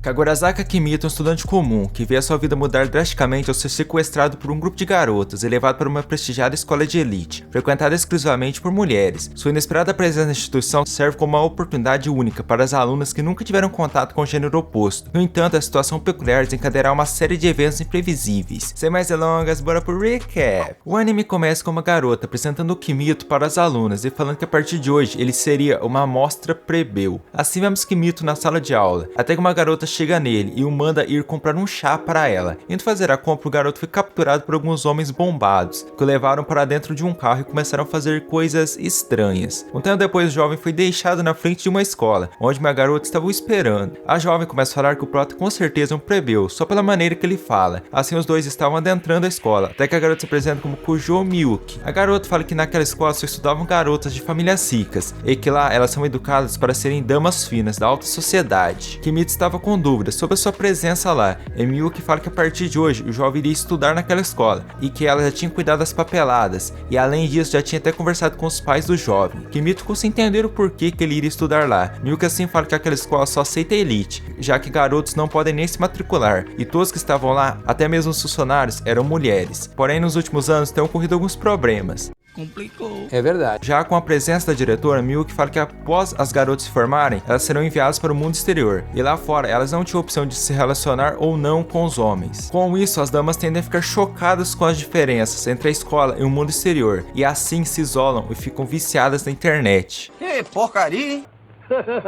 Kagurazaka Kimito é um estudante comum, que vê a sua vida mudar drasticamente ao ser sequestrado por um grupo de garotas e levado para uma prestigiada escola de elite, frequentada exclusivamente por mulheres. Sua inesperada presença na instituição serve como uma oportunidade única para as alunas que nunca tiveram contato com o gênero oposto. No entanto, a situação peculiar desencadeará uma série de eventos imprevisíveis. Sem mais delongas, bora pro recap! O anime começa com uma garota apresentando o Kimito para as alunas e falando que a partir de hoje ele seria uma amostra plebeu. Assim vemos Kimito na sala de aula, até que uma garota chega nele e o manda ir comprar um chá para ela. Indo fazer a compra, o garoto foi capturado por alguns homens bombados, que o levaram para dentro de um carro e começaram a fazer coisas estranhas. Um tempo depois, o jovem foi deixado na frente de uma escola, onde uma garota estava o esperando. A jovem começa a falar que o prota com certeza é um plebeu, só pela maneira que ele fala. Assim, os dois estavam adentrando a escola, até que a garota se apresenta como Kujo Miyuki. A garota fala que naquela escola só estudavam garotas de famílias ricas, e que lá elas são educadas para serem damas finas da alta sociedade. Kimito estava com dúvidas sobre a sua presença lá, e Miyuki fala que a partir de hoje o jovem iria estudar naquela escola, e que ela já tinha cuidado das papeladas, e além disso já tinha até conversado com os pais do jovem. Kimito ficou sem entender o porquê que ele iria estudar lá. Miyuki assim fala que aquela escola só aceita a elite, já que garotos não podem nem se matricular, e todos que estavam lá, até mesmo os funcionários, eram mulheres. Porém, nos últimos anos têm ocorrido alguns problemas. Complicou. É verdade. Já com a presença da diretora, Miyuki fala que após as garotas se formarem, elas serão enviadas para o mundo exterior. E lá fora, elas não tinham opção de se relacionar ou não com os homens. Com isso, as damas tendem a ficar chocadas com as diferenças entre a escola e o mundo exterior. E assim se isolam e ficam viciadas na internet. Que porcaria, hein?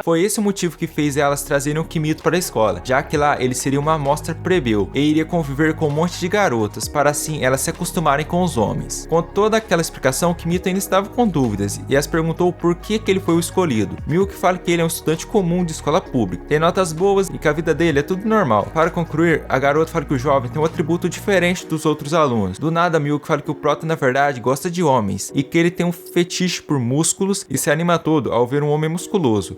Foi esse o motivo que fez elas trazerem o Kimito para a escola, já que lá ele seria uma amostra plebeu e iria conviver com um monte de garotas, para assim elas se acostumarem com os homens. Com toda aquela explicação, Kimito ainda estava com dúvidas e as perguntou por que ele foi o escolhido. Miyuki fala que ele é um estudante comum de escola pública, tem notas boas e que a vida dele é tudo normal. Para concluir, a garota fala que o jovem tem um atributo diferente dos outros alunos. Do nada, Miyuki fala que o prota na verdade gosta de homens e que ele tem um fetiche por músculos e se anima todo ao ver um homem musculoso.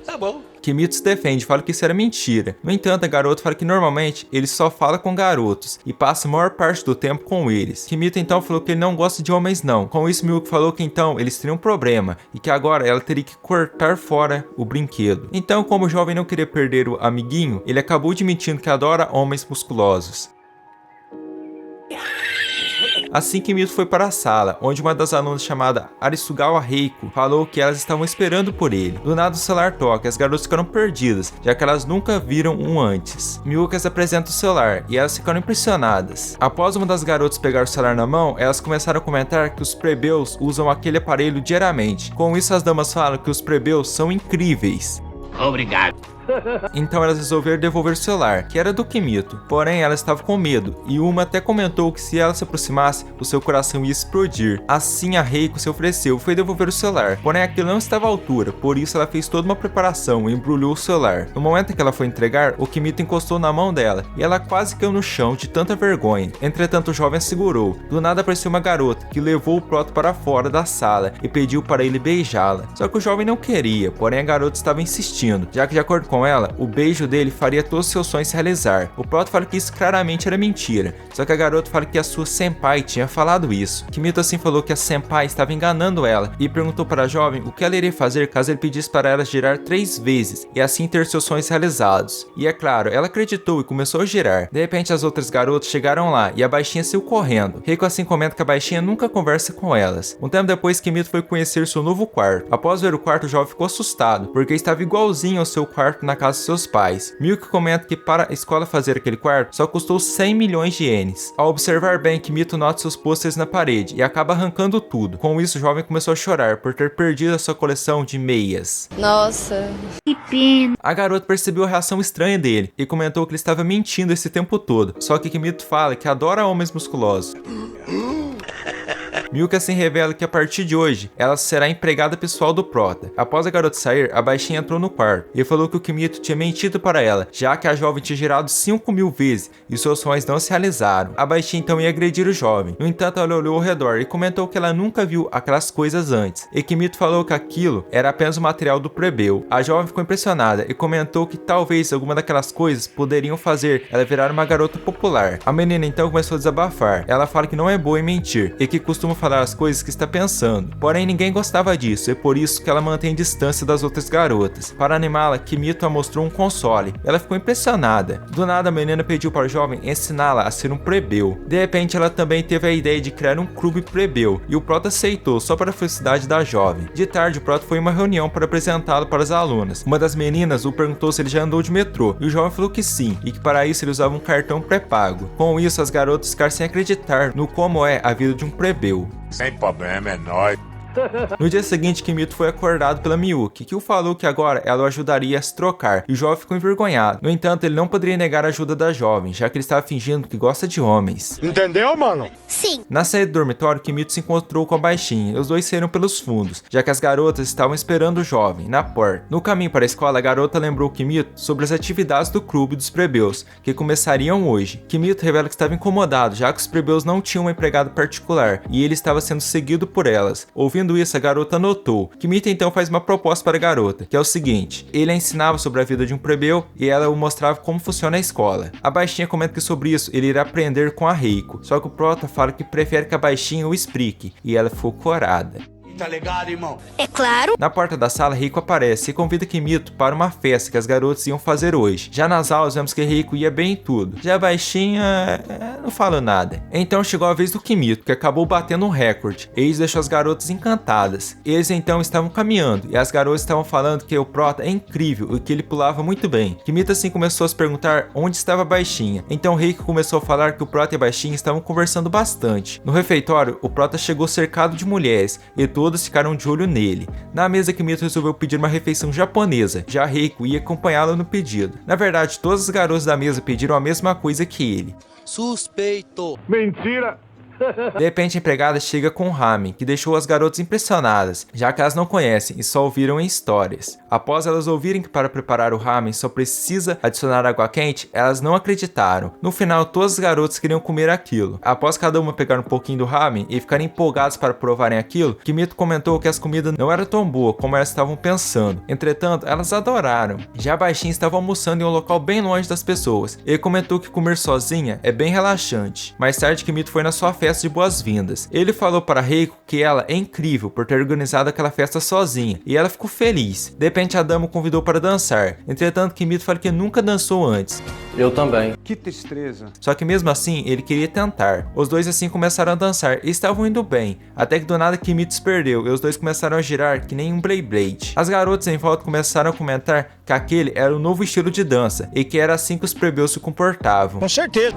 Tá bom. Kimito se defende, fala que isso era mentira. No entanto, a garota fala que normalmente ele só fala com garotos e passa a maior parte do tempo com eles. Kimito então falou que ele não gosta de homens não. Com isso, Miyuki falou que então eles teriam um problema e que agora ela teria que cortar fora o brinquedo. Então, como o jovem não queria perder o amiguinho, ele acabou admitindo que adora homens musculosos. Assim que Mito foi para a sala, onde uma das alunas chamada Arisugawa Reiko falou que elas estavam esperando por ele. Do nada o celular toca e as garotas ficaram perdidas, já que elas nunca viram um antes. Miyuki apresenta o celular e elas ficaram impressionadas. Após uma das garotas pegar o celular na mão, elas começaram a comentar que os plebeus usam aquele aparelho diariamente. Com isso, as damas falam que os plebeus são incríveis. Obrigado. Então elas resolveram devolver o celular, que era do Kimito. Porém, ela estava com medo, e uma até comentou que se ela se aproximasse, o seu coração ia explodir. Assim, a Reiko se ofereceu e foi devolver o celular. Porém, aquilo não estava à altura, por isso ela fez toda uma preparação e embrulhou o celular. No momento em que ela foi entregar, o Kimito encostou na mão dela, e ela quase caiu no chão de tanta vergonha. Entretanto, o jovem a segurou. Do nada apareceu uma garota, que levou o proto para fora da sala e pediu para ele beijá-la. Só que o jovem não queria, porém a garota estava insistindo, já que de acordo com ela, o beijo dele faria todos os seus sonhos se realizar. O proto fala que isso claramente era mentira, só que a garota fala que a sua senpai tinha falado isso. Kimito assim falou que a senpai estava enganando ela e perguntou para a jovem o que ela iria fazer caso ele pedisse para ela girar 3 vezes e assim ter seus sonhos realizados. E é claro, ela acreditou e começou a girar. De repente as outras garotas chegaram lá e a baixinha saiu correndo. Reiko assim comenta que a baixinha nunca conversa com elas. Um tempo depois, Kimito foi conhecer seu novo quarto. Após ver o quarto, o jovem ficou assustado, porque estava igualzinho ao seu quarto na casa de seus pais. Miyuki comenta que para a escola fazer aquele quarto só custou 100 milhões de ienes. Ao observar bem, Kimito nota seus pôsteres na parede e acaba arrancando tudo. Com isso, o jovem começou a chorar por ter perdido a sua coleção de meias. Nossa, que pena. A garota percebeu a reação estranha dele e comentou que ele estava mentindo esse tempo todo. Só que Kimito fala que adora homens musculosos. Miyuki assim revela que a partir de hoje, ela será empregada pessoal do prota. Após a garota sair, a baixinha entrou no quarto e falou que o Kimito tinha mentido para ela, já que a jovem tinha girado 5.000 vezes e seus sonhos não se realizaram. A baixinha então ia agredir o jovem. No entanto, ela olhou ao redor e comentou que ela nunca viu aquelas coisas antes. E Kimito falou que aquilo era apenas o material do plebeu. A jovem ficou impressionada e comentou que talvez alguma daquelas coisas poderiam fazer ela virar uma garota popular. A menina então começou a desabafar. Ela fala que não é boa em mentir e que costuma falar as coisas que está pensando. Porém, ninguém gostava disso, e por isso que ela mantém distância das outras garotas. Para animá-la, Kimito a mostrou um console. Ela ficou impressionada. Do nada, a menina pediu para o jovem ensiná-la a ser um plebeu. De repente, ela também teve a ideia de criar um clube plebeu, e o Prota aceitou, só para a felicidade da jovem. De tarde, o Prota foi em uma reunião para apresentá-lo para as alunas. Uma das meninas o perguntou se ele já andou de metrô, e o jovem falou que sim, e que para isso ele usava um cartão pré-pago. Com isso, as garotas ficaram sem acreditar no como é a vida de um plebeu. Sem problema, é nóis. No dia seguinte, Kimito foi acordado pela Miyuki, que o falou que agora ela o ajudaria a se trocar, e o jovem ficou envergonhado. No entanto, ele não poderia negar a ajuda da jovem, já que ele estava fingindo que gosta de homens. Entendeu, mano? Sim. Na saída do dormitório, Kimito se encontrou com a baixinha, e os dois saíram pelos fundos, já que as garotas estavam esperando o jovem, na porta. No caminho para a escola, a garota lembrou Kimito sobre as atividades do clube dos plebeus, que começariam hoje. Kimito revela que estava incomodado, já que os plebeus não tinham uma empregada particular, e ele estava sendo seguido por elas. Ouvindo isso, a garota notou. Kimito então faz uma proposta para a garota, que é o seguinte: ele a ensinava sobre a vida de um plebeu e ela o mostrava como funciona a escola. A baixinha comenta que sobre isso ele irá aprender com a Reiko, só que o Prota fala que prefere que a baixinha o explique, e ela ficou corada. Tá ligado, irmão? É claro. Na porta da sala, Reiko aparece e convida Kimito para uma festa que as garotas iam fazer hoje. Já nas aulas, vemos que Reiko ia bem em tudo. Já a baixinha... não fala nada. Então chegou a vez do Kimito, que acabou batendo um recorde. Eles deixou as garotas encantadas. Eles então estavam caminhando, e as garotas estavam falando que o Prota é incrível e que ele pulava muito bem. Kimito assim começou a se perguntar onde estava a baixinha. Então Reiko começou a falar que o Prota e a baixinha estavam conversando bastante. No refeitório, o Prota chegou cercado de mulheres, e todos ficaram de olho nele. Na mesa, Kimito resolveu pedir uma refeição japonesa, já Reiko ia acompanhá-lo no pedido. Na verdade, todas as garotas da mesa pediram a mesma coisa que ele. Suspeito. Mentira! De repente, a empregada chega com um ramen, que deixou as garotas impressionadas, já que elas não conhecem e só ouviram em histórias. Após elas ouvirem que para preparar o ramen só precisa adicionar água quente, elas não acreditaram. No final, todas as garotas queriam comer aquilo. Após cada uma pegar um pouquinho do ramen e ficarem empolgadas para provarem aquilo, Kimito comentou que as comidas não eram tão boas como elas estavam pensando. Entretanto, elas adoraram. Já a baixinha estava almoçando em um local bem longe das pessoas. Ele comentou que comer sozinha é bem relaxante. Mais tarde, Kimito foi na sua festa de boas-vindas. Ele falou para Reiko que ela é incrível por ter organizado aquela festa sozinha, e ela ficou feliz. De repente, a dama o convidou para dançar. Entretanto, Kimito fala que nunca dançou antes. Eu também. Que tristeza. Só que mesmo assim, ele queria tentar. Os dois assim começaram a dançar e estavam indo bem, até que do nada Kimito se perdeu e os dois começaram a girar que nem um Beyblade. As garotas em volta começaram a comentar que aquele era o novo estilo de dança e que era assim que os plebeus se comportavam. Com certeza.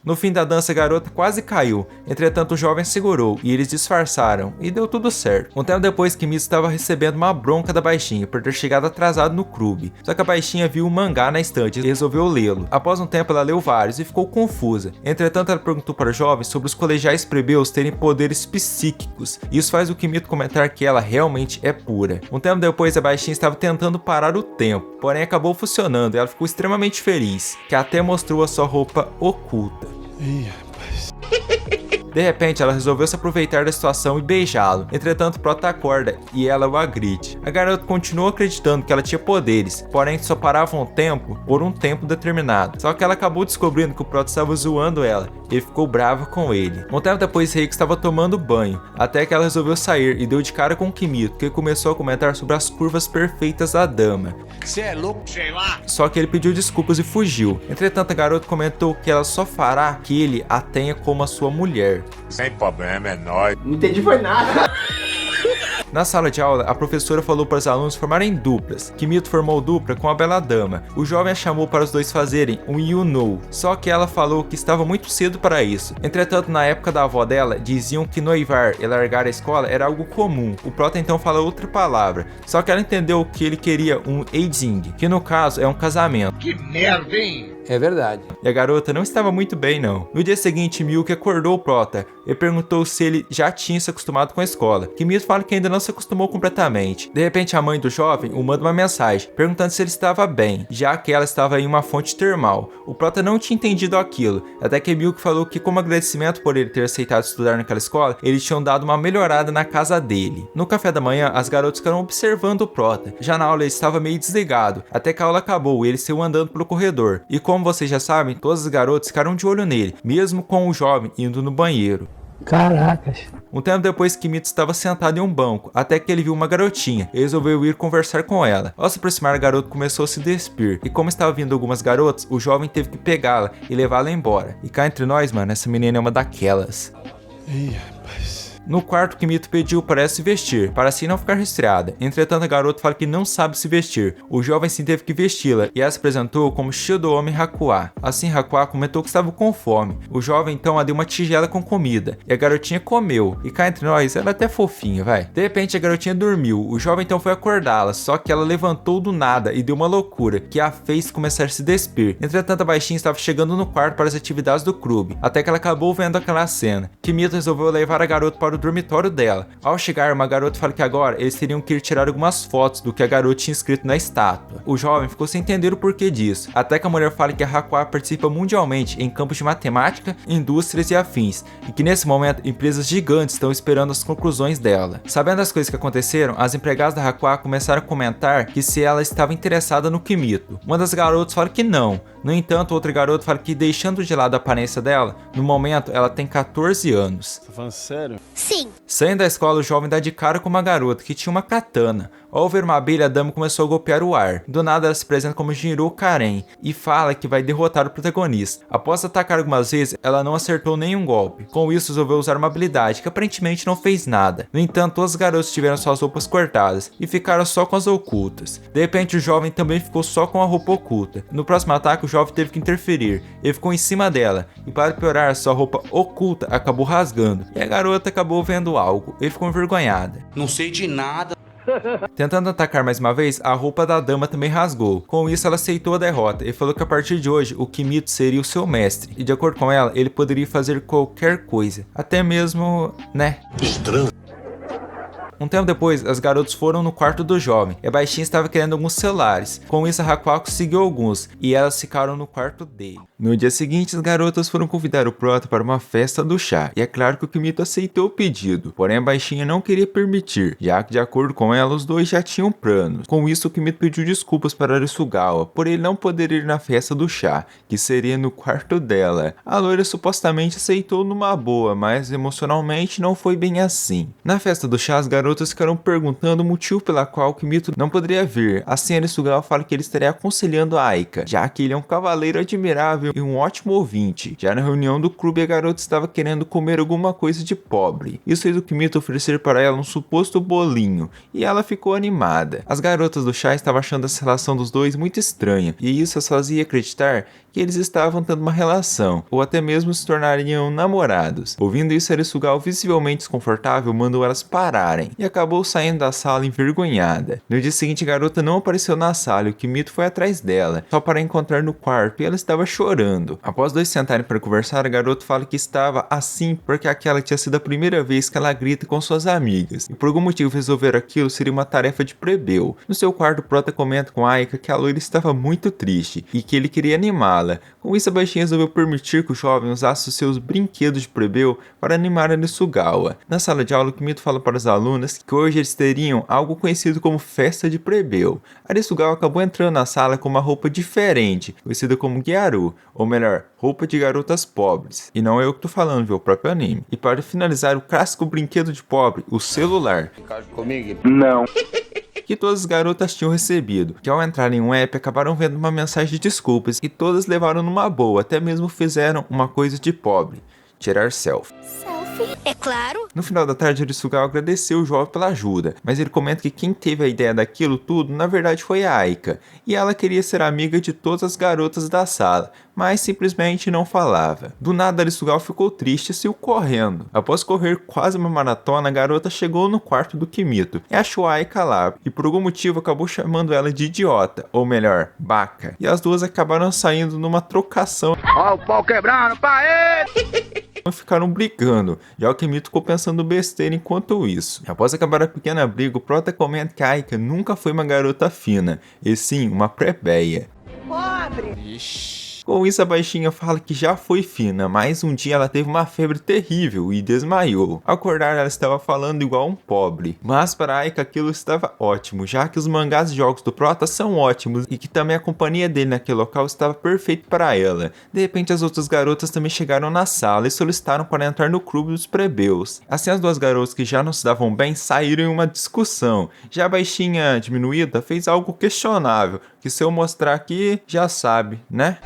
No fim da dança, a garota quase caiu. Entretanto, o jovem segurou e eles disfarçaram, e deu tudo certo. Um tempo depois, Kimito estava recebendo uma bronca da baixinha por ter chegado atrasado no clube. Só que a baixinha viu um mangá na estante e resolveu lê-lo. Após um tempo, ela leu vários e ficou confusa. Entretanto, ela perguntou para o jovem sobre os colegiais plebeus terem poderes psíquicos. Isso faz o Kimito comentar que ela realmente é pura. Um tempo depois, a baixinha estava tentando parar o tempo, porém acabou funcionando e ela ficou extremamente feliz, que até mostrou a sua roupa oculta. De repente, ela resolveu se aproveitar da situação e beijá-lo. Entretanto, Prota acorda e ela o agride. A garota continuou acreditando que ela tinha poderes, porém só parava um tempo por um tempo determinado. Só que ela acabou descobrindo que o Prota estava zoando ela e ficou brava com ele. Um tempo depois, Reiko estava tomando banho, até que ela resolveu sair e deu de cara com Kimito, que começou a comentar sobre as curvas perfeitas da dama. Cê é louco? Sei lá. Só que ele pediu desculpas e fugiu. Entretanto, a garota comentou que ela só fará que ele a tenha como a sua mulher. Sem problema, é nóis. Não entendi foi nada. Na sala de aula, a professora falou para os alunos formarem duplas. Kimito formou dupla com a bela dama. O jovem a chamou para os dois fazerem um you know, só que ela falou que estava muito cedo para isso. Entretanto, na época da avó dela, diziam que noivar e largar a escola era algo comum. O Prota então fala outra palavra, só que ela entendeu que ele queria um eijing, que no caso é um casamento. Que merda, hein? É verdade. E a garota não estava muito bem, não. No dia seguinte, Miyuki acordou o Prota e perguntou se ele já tinha se acostumado com a escola. Kimito fala que ainda não se acostumou completamente. De repente, a mãe do jovem o manda uma mensagem, perguntando se ele estava bem, já que ela estava em uma fonte termal. O Prota não tinha entendido aquilo, até que Miyuki falou que, como agradecimento por ele ter aceitado estudar naquela escola, eles tinham dado uma melhorada na casa dele. No café da manhã, as garotas ficaram observando o Prota. Já na aula, ele estava meio desligado, até que a aula acabou e ele saiu andando pelo corredor. E como vocês já sabem, todas as garotas ficaram de olho nele, mesmo com o jovem indo no banheiro. Caracas. Um tempo depois, Kimito estava sentado em um banco, até que ele viu uma garotinha e resolveu ir conversar com ela. Ao se aproximar, a garota começou a se despir, e como estava vindo algumas garotas, o jovem teve que pegá-la e levá-la embora. E cá entre nós, mano, essa menina é uma daquelas. Ih, rapaz. No quarto, Kimito pediu para ela se vestir, para assim não ficar resfriada. Entretanto, a garota fala que não sabe se vestir. O jovem sim teve que vesti-la, e ela se apresentou como Shidomi Hakuá. Assim, Hakuá comentou que estava com fome. O jovem então a deu uma tigela com comida, e a garotinha comeu. E cá entre nós, ela é até fofinha, vai. De repente, a garotinha dormiu. O jovem então foi acordá-la, só que ela levantou do nada e deu uma loucura, que a fez começar a se despir. Entretanto, a baixinha estava chegando no quarto para as atividades do clube, até que ela acabou vendo aquela cena. Kimito resolveu levar a garota para o dormitório dela. Ao chegar, uma garota fala que agora eles teriam que ir tirar algumas fotos do que a garota tinha escrito na estátua. O jovem ficou sem entender o porquê disso, até que a mulher fala que a Hakuá participa mundialmente em campos de matemática, indústrias e afins, e que nesse momento empresas gigantes estão esperando as conclusões dela. Sabendo as coisas que aconteceram, as empregadas da Hakuá começaram a comentar que se ela estava interessada no Kimito. Uma das garotas fala que não. No entanto, outra garota fala que, deixando de lado a aparência dela, no momento ela tem 14 anos. Tá falando sério? Sim. Saindo da escola, o jovem dá de cara com uma garota que tinha uma katana. Ao ver uma abelha, a dama começou a golpear o ar. Do nada, ela se apresenta como Jinro Karen e fala que vai derrotar o protagonista. Após atacar algumas vezes, ela não acertou nenhum golpe. Com isso, resolveu usar uma habilidade que aparentemente não fez nada. No entanto, todos os garotos tiveram suas roupas cortadas e ficaram só com as ocultas. De repente, o jovem também ficou só com a roupa oculta. No próximo ataque, o jovem teve que interferir. Ele ficou em cima dela e, para piorar, sua roupa oculta acabou rasgando. E a garota acabou vendo algo. Ele ficou envergonhada. Não sei de nada. Tentando atacar mais uma vez, a roupa da dama também rasgou. Com isso, ela aceitou a derrota e falou que a partir de hoje, o Kimito seria o seu mestre. E de acordo com ela, ele poderia fazer qualquer coisa. Até mesmo, né? Estranho. Um tempo depois, as garotas foram no quarto do jovem, e a baixinha estava querendo alguns celulares. Com isso, a Hakuá conseguiu alguns, e elas ficaram no quarto dele. No dia seguinte, as garotas foram convidar o Prota para uma festa do chá, e é claro que o Kimito aceitou o pedido, porém a baixinha não queria permitir, já que de acordo com ela, os dois já tinham planos. Com isso, o Kimito pediu desculpas para Arisugawa, por ele não poder ir na festa do chá, que seria no quarto dela. A loira supostamente aceitou numa boa, mas emocionalmente não foi bem assim. Na festa do chá, as garotas ficaram perguntando o motivo pela qual o Kimito não poderia vir. Assim, Arisugawa fala que ele estaria aconselhando a Aika, já que ele é um cavaleiro admirável e um ótimo ouvinte. Já na reunião do clube, a garota estava querendo comer alguma coisa de pobre. Isso fez o Kimito oferecer para ela um suposto bolinho, e ela ficou animada. As garotas do chá estavam achando essa relação dos dois muito estranha, e isso as fazia acreditar que eles estavam tendo uma relação, ou até mesmo se tornariam namorados. Ouvindo isso, Arisugawa, visivelmente desconfortável, mandou elas pararem, e acabou saindo da sala envergonhada. No dia seguinte, a garota não apareceu na sala, e o Kimito foi atrás dela, só para encontrar no quarto, e ela estava chorando. Após dois sentarem para conversar, a garota fala que estava assim porque aquela tinha sido a primeira vez que ela grita com suas amigas, e por algum motivo resolver aquilo seria uma tarefa de plebeu. No seu quarto, o Prota comenta com Aika que a loira estava muito triste, e que ele queria animá-la. Com isso, a baixinha resolveu permitir que o jovem usasse os seus brinquedos de plebeu para animar a Arisugawa. Na sala de aula, o Kimito fala para as alunas que hoje eles teriam algo conhecido como festa de plebeu. A Arisugawa acabou entrando na sala com uma roupa diferente, conhecida como Gyaru, ou melhor, roupa de garotas pobres. E não é eu que tô falando, viu? O próprio anime. E para finalizar, o clássico brinquedo de pobre, o celular. Comigo? Não. Que todas as garotas tinham recebido, que ao entrar em um app acabaram vendo uma mensagem de desculpas e todas levaram numa boa, até mesmo fizeram uma coisa de pobre, tirar selfie. Selfie? É claro. No final da tarde, Arisugawa agradeceu o jovem pela ajuda, mas ele comenta que quem teve a ideia daquilo tudo na verdade foi a Aika, e ela queria ser amiga de todas as garotas da sala, mas simplesmente não falava. Do nada, Arisugawa ficou triste e saiu correndo. Após correr quase uma maratona, a garota chegou no quarto do Kimito e achou a Aika lá, e por algum motivo acabou chamando ela de idiota, ou melhor, baca, e as duas acabaram saindo numa trocação. Ó, o pau quebrando, pai! Ficaram brigando, já o Kimito ficou pensando besteira enquanto isso. Após acabar a pequena briga, o Prota comenta que a Aika nunca foi uma garota fina, e sim uma plebeia. Ixi. Com isso, a baixinha fala que já foi fina, mas um dia ela teve uma febre terrível e desmaiou. Ao acordar, ela estava falando igual um pobre. Mas para Aika aquilo estava ótimo, já que os mangás e jogos do Prota são ótimos e que também a companhia dele naquele local estava perfeito para ela. De repente, as outras garotas também chegaram na sala e solicitaram para entrar no clube dos plebeus. Assim, as duas garotas que já não se davam bem saíram em uma discussão. Já a baixinha diminuída fez algo questionável, que se eu mostrar aqui, já sabe, né?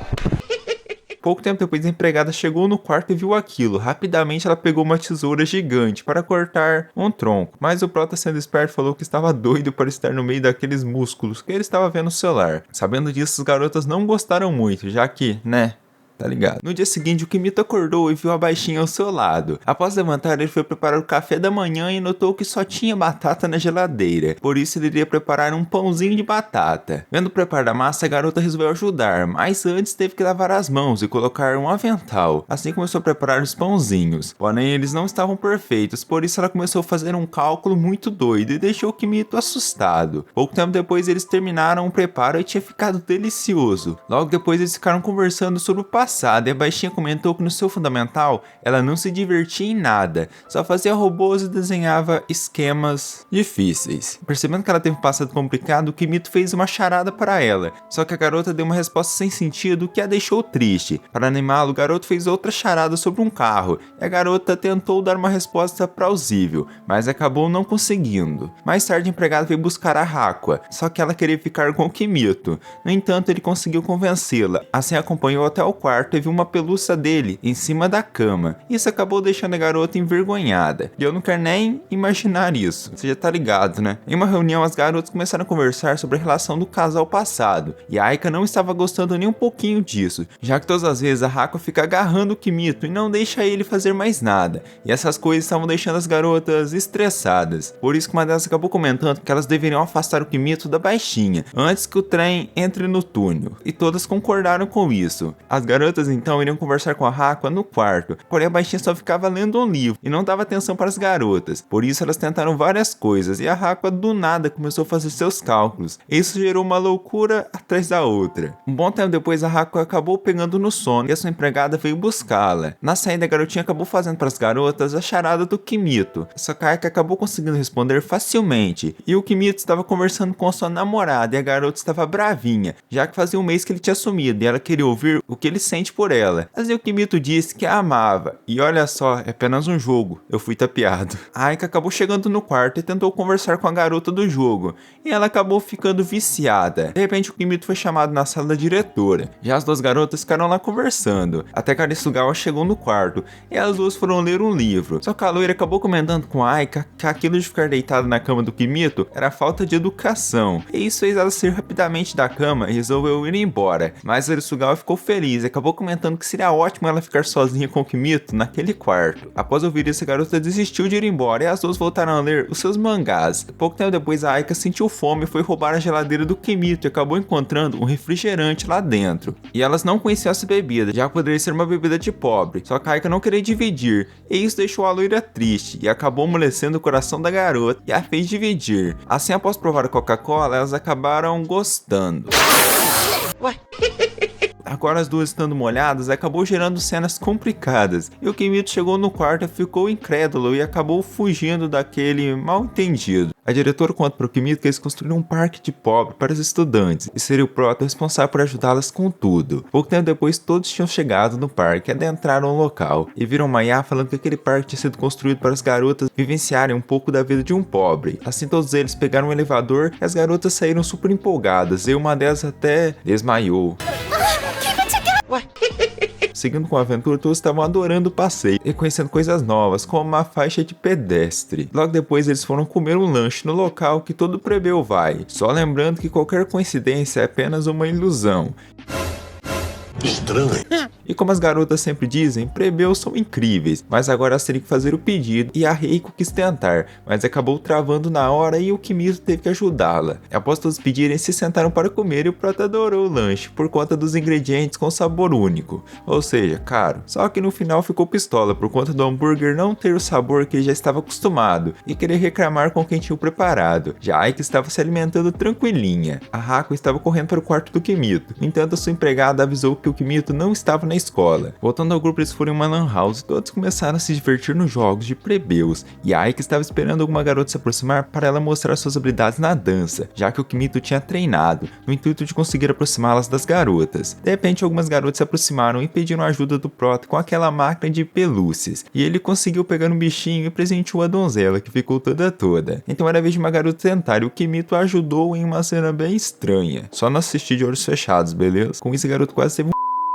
Pouco tempo depois, a empregada chegou no quarto e viu aquilo. Rapidamente, ela pegou uma tesoura gigante para cortar um tronco. Mas o Prota, sendo esperto, falou que estava doido para estar no meio daqueles músculos que ele estava vendo no celular. Sabendo disso, as garotas não gostaram muito, já que, né? Tá ligado? No dia seguinte, o Kimito acordou e viu a baixinha ao seu lado. Após levantar, ele foi preparar o café da manhã e notou que só tinha batata na geladeira. Por isso, ele iria preparar um pãozinho de batata. Vendo o preparo da massa, a garota resolveu ajudar, mas antes teve que lavar as mãos e colocar um avental. Assim começou a preparar os pãozinhos. Porém, eles não estavam perfeitos, por isso ela começou a fazer um cálculo muito doido e deixou o Kimito assustado. Pouco tempo depois, eles terminaram o preparo e tinha ficado delicioso. Logo depois, eles ficaram conversando sobre o passado e a baixinha comentou que no seu fundamental ela não se divertia em nada, só fazia robôs e desenhava esquemas difíceis. Percebendo que ela teve um passado complicado, o Kimito fez uma charada para ela, só que a garota deu uma resposta sem sentido que a deixou triste. Para animá-lo, o garoto fez outra charada sobre um carro e a garota tentou dar uma resposta plausível, mas acabou não conseguindo. Mais tarde, a empregada veio buscar a Hakua, só que ela queria ficar com o Kimito. No entanto, ele conseguiu convencê-la, assim acompanhou até o quarto e viu uma pelúcia dele em cima da cama. Isso acabou deixando a garota envergonhada. E eu não quero nem imaginar isso. Você já tá ligado, né? Em uma reunião, as garotas começaram a conversar sobre a relação do casal passado. E a Aika não estava gostando nem um pouquinho disso, já que todas as vezes a Hakua fica agarrando o Kimito e não deixa ele fazer mais nada. E essas coisas estavam deixando as garotas estressadas. Por isso que uma delas acabou comentando que elas deveriam afastar o Kimito da baixinha, antes que o trem entre no túnel. E todas concordaram com isso. As garotas então iriam conversar com a Hakua no quarto, porém a baixinha só ficava lendo um livro e não dava atenção para as garotas. Por isso elas tentaram várias coisas e a Hakua do nada começou a fazer seus cálculos. Isso gerou uma loucura atrás da outra. Um bom tempo depois, a Hakua acabou pegando no sono e a sua empregada veio buscá-la. Na saída, a garotinha acabou fazendo para as garotas a charada do Kimito. Só que a Aika acabou conseguindo responder facilmente e o Kimito estava conversando com a sua namorada e a garota estava bravinha, já que fazia um mês que ele tinha sumido e ela queria ouvir o que ele sente por ela. Mas o Kimito disse que a amava. E olha só, é apenas um jogo. Eu fui tapeado. A Aika acabou chegando no quarto e tentou conversar com a garota do jogo. E ela acabou ficando viciada. De repente o Kimito foi chamado na sala da diretora. Já as duas garotas ficaram lá conversando. Até que a Arisugawa chegou no quarto. E as duas foram ler um livro. Só que a loira acabou comentando com a Aika que aquilo de ficar deitada na cama do Kimito era falta de educação. E isso fez ela sair rapidamente da cama e resolveu ir embora. Mas a Arisugawa ficou feliz e acabou comentando que seria ótimo ela ficar sozinha com o Kimito naquele quarto. Após ouvir isso, a garota desistiu de ir embora e as duas voltaram a ler os seus mangás. Pouco tempo depois, a Aika sentiu fome e foi roubar a geladeira do Kimito e acabou encontrando um refrigerante lá dentro. E elas não conheciam essa bebida, já que poderia ser uma bebida de pobre, só que a Aika não queria dividir, e isso deixou a loira triste e acabou amolecendo o coração da garota e a fez dividir. Assim, após provar a Coca-Cola, elas acabaram gostando. Agora as duas estando molhadas, acabou gerando cenas complicadas, e o Kimito chegou no quarto e ficou incrédulo e acabou fugindo daquele mal entendido. A diretora conta para o Kimito que eles construíram um parque de pobre para os estudantes, e seria o Prota responsável por ajudá-las com tudo. Pouco tempo depois, todos tinham chegado no parque e adentraram o local, e viram Maya falando que aquele parque tinha sido construído para as garotas vivenciarem um pouco da vida de um pobre. Assim, todos eles pegaram um elevador e as garotas saíram super empolgadas, e uma delas até desmaiou. Seguindo com a aventura, todos estavam adorando o passeio e conhecendo coisas novas, como uma faixa de pedestre. Logo depois, eles foram comer um lanche no local que todo plebeu vai, só lembrando que qualquer coincidência é apenas uma ilusão. Estranho. E como as garotas sempre dizem, plebeus são incríveis, mas agora elas teriam que fazer o pedido e a Reiko quis tentar, mas acabou travando na hora e o Kimito teve que ajudá-la. Após todos pedirem, se sentaram para comer e o Prota adorou o lanche por conta dos ingredientes com sabor único, ou seja, caro. Só que no final ficou pistola por conta do hambúrguer não ter o sabor que ele já estava acostumado e querer reclamar com quem tinha o preparado. Já a Aika estava se alimentando tranquilinha. A Haku estava correndo para o quarto do Kimito. No entanto, a sua empregada avisou que o Kimito não estava na escola. Voltando ao grupo, eles foram em uma lan house e todos começaram a se divertir nos jogos de plebeus. E a Aika estava esperando alguma garota se aproximar para ela mostrar suas habilidades na dança, já que o Kimito tinha treinado, no intuito de conseguir aproximá-las das garotas. De repente, algumas garotas se aproximaram e pediram ajuda do Prota com aquela máquina de pelúcias, e ele conseguiu pegar um bichinho e presenteou a donzela, que ficou toda. Então era a vez de uma garota tentar e o Kimito ajudou em uma cena bem estranha. Só não assisti de olhos fechados, beleza? Com isso, o garoto quase teve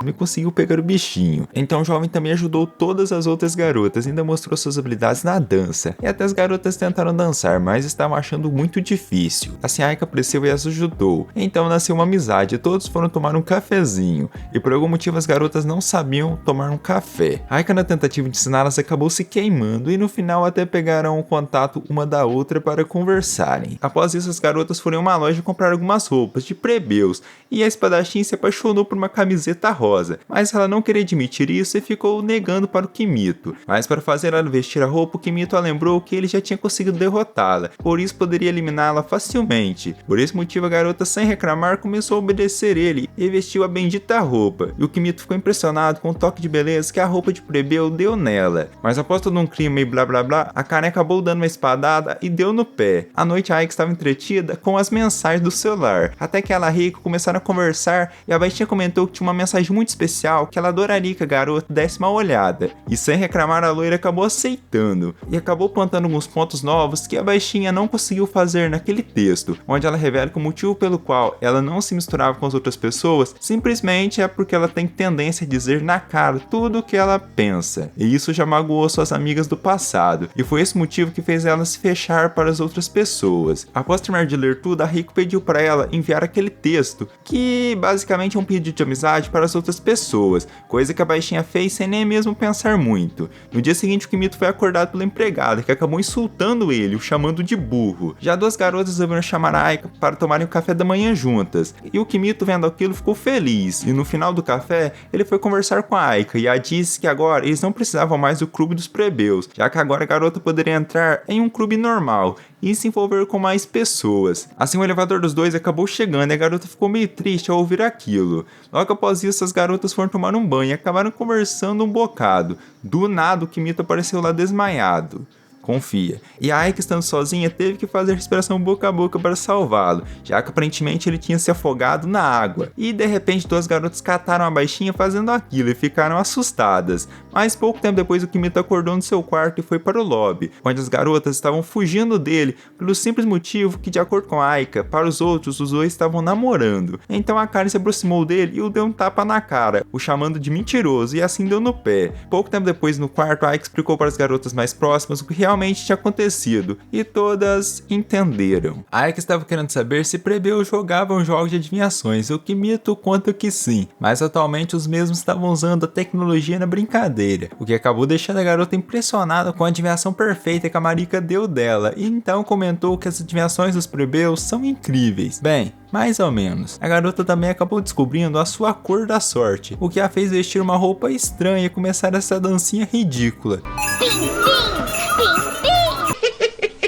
e conseguiu pegar o bichinho. Então o jovem também ajudou todas as outras garotas, ainda mostrou suas habilidades na dança. E até as garotas tentaram dançar, mas estavam achando muito difícil. Assim a Aika apareceu e as ajudou. Então nasceu uma amizade, todos foram tomar um cafezinho. E por algum motivo as garotas não sabiam tomar um café. A Aika, na tentativa de ensiná-las, acabou se queimando e no final até pegaram o contato uma da outra para conversarem. Após isso, as garotas foram em uma loja comprar algumas roupas de plebeus e a espadachim se apaixonou por uma camiseta rosa. Mas ela não queria admitir isso e ficou negando para o Kimito. Mas para fazer ela vestir a roupa, o Kimito a lembrou que ele já tinha conseguido derrotá-la, por isso poderia eliminá-la facilmente. Por esse motivo, a garota, sem reclamar, começou a obedecer ele e vestiu a bendita roupa. E o Kimito ficou impressionado com o toque de beleza que a roupa de plebeu deu nela. Mas após todo um clima e blá blá blá, a Karen acabou dando uma espadada e deu no pé. À noite, a Aika estava entretida com as mensagens do celular, até que ela e a Reiko começaram a conversar e a baixinha comentou que tinha uma mensagem muito especial que ela adoraria que a garota desse uma olhada. E sem reclamar, a loira acabou aceitando e acabou plantando alguns pontos novos que a baixinha não conseguiu fazer naquele texto, onde ela revela que o motivo pelo qual ela não se misturava com as outras pessoas simplesmente é porque ela tem tendência a dizer na cara tudo o que ela pensa. E isso já magoou suas amigas do passado, e foi esse motivo que fez ela se fechar para as outras pessoas. Após terminar de ler tudo, a Reiko pediu para ela enviar aquele texto, que basicamente é um pedido de amizade para as outras pessoas, coisa que a baixinha fez sem nem mesmo pensar muito. No dia seguinte, o Kimito foi acordado pela empregada, que acabou insultando ele, o chamando de burro. Já duas garotas resolveram chamar a Aika para tomarem o café da manhã juntas, e o Kimito, vendo aquilo, ficou feliz, e no final do café, ele foi conversar com a Aika, e a disse que agora eles não precisavam mais do clube dos plebeus, já que agora a garota poderia entrar em um clube normal, e se envolver com mais pessoas. Assim, o elevador dos dois acabou chegando e a garota ficou meio triste ao ouvir aquilo. Logo após isso, as garotas foram tomar um banho e acabaram conversando um bocado. Do nada, o Kimito apareceu lá desmaiado. Confia. E a Aika, estando sozinha, teve que fazer respiração boca a boca para salvá-lo, já que aparentemente ele tinha se afogado na água. E de repente, duas garotas cataram a baixinha fazendo aquilo e ficaram assustadas. Mas pouco tempo depois, o Kimito acordou no seu quarto e foi para o lobby, onde as garotas estavam fugindo dele pelo simples motivo que, de acordo com a Aika, para os outros, os dois estavam namorando. Então a Karen se aproximou dele e o deu um tapa na cara, o chamando de mentiroso, e assim deu no pé. Pouco tempo depois, no quarto, a Aika explicou para as garotas mais próximas o que realmente tinha acontecido, e todas entenderam. A Aika estava querendo saber se plebeus jogavam jogos de adivinhações, o Kimito conta que sim, mas atualmente os mesmos estavam usando a tecnologia na brincadeira, o que acabou deixando a garota impressionada com a adivinhação perfeita que a Marika deu dela, e então comentou que as adivinhações dos plebeus são incríveis. Bem, mais ou menos. A garota também acabou descobrindo a sua cor da sorte, o que a fez vestir uma roupa estranha e começar essa dancinha ridícula.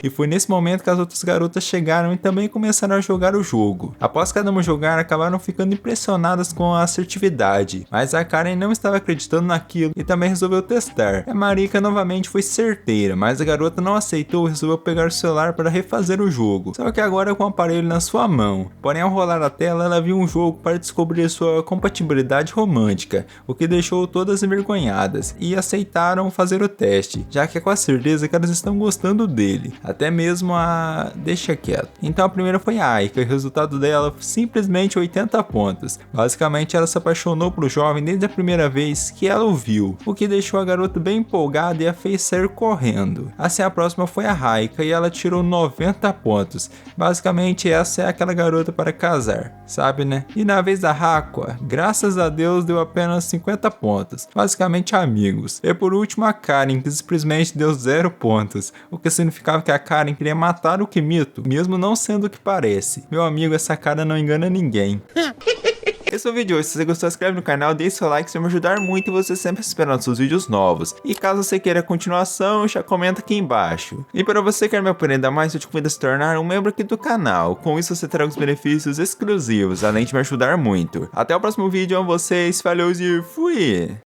E foi nesse momento que as outras garotas chegaram e também começaram a jogar o jogo. Após cada uma jogar, acabaram ficando impressionadas com a assertividade, mas a Karen não estava acreditando naquilo e também resolveu testar. A Marika novamente foi certeira, mas a garota não aceitou e resolveu pegar o celular para refazer o jogo, só que agora com o aparelho na sua mão. Porém, ao rolar a tela, ela viu um jogo para descobrir sua compatibilidade romântica, o que deixou todas envergonhadas, e aceitaram fazer o teste, já que é com a certeza que elas estão gostando dele. até mesmo a... deixa quieto. Então a primeira foi a Aika e o resultado dela foi simplesmente 80 pontos. Basicamente ela se apaixonou pro jovem desde a primeira vez que ela o viu, o que deixou a garota bem empolgada e a fez sair correndo. Assim a próxima foi a Raika e ela tirou 90 pontos. Basicamente essa é aquela garota para casar, sabe né? E na vez da Hakua, graças a Deus deu apenas 50 pontos, basicamente amigos. E por último a Karen, que simplesmente deu 0 pontos, o que significava que a Karen queria matar o Kimito, mesmo não sendo o que parece. Meu amigo, essa cara não engana ninguém. Esse foi o vídeo de hoje. Se você gostou, se inscreve no canal, deixe seu like, isso vai me ajudar muito e você sempre esperando seus vídeos novos. E caso você queira a continuação, já comenta aqui embaixo. E para você que quer me apoiar ainda mais, eu te convido a se tornar um membro aqui do canal. Com isso você terá alguns benefícios exclusivos, além de me ajudar muito. Até o próximo vídeo, amo vocês, falou e fui!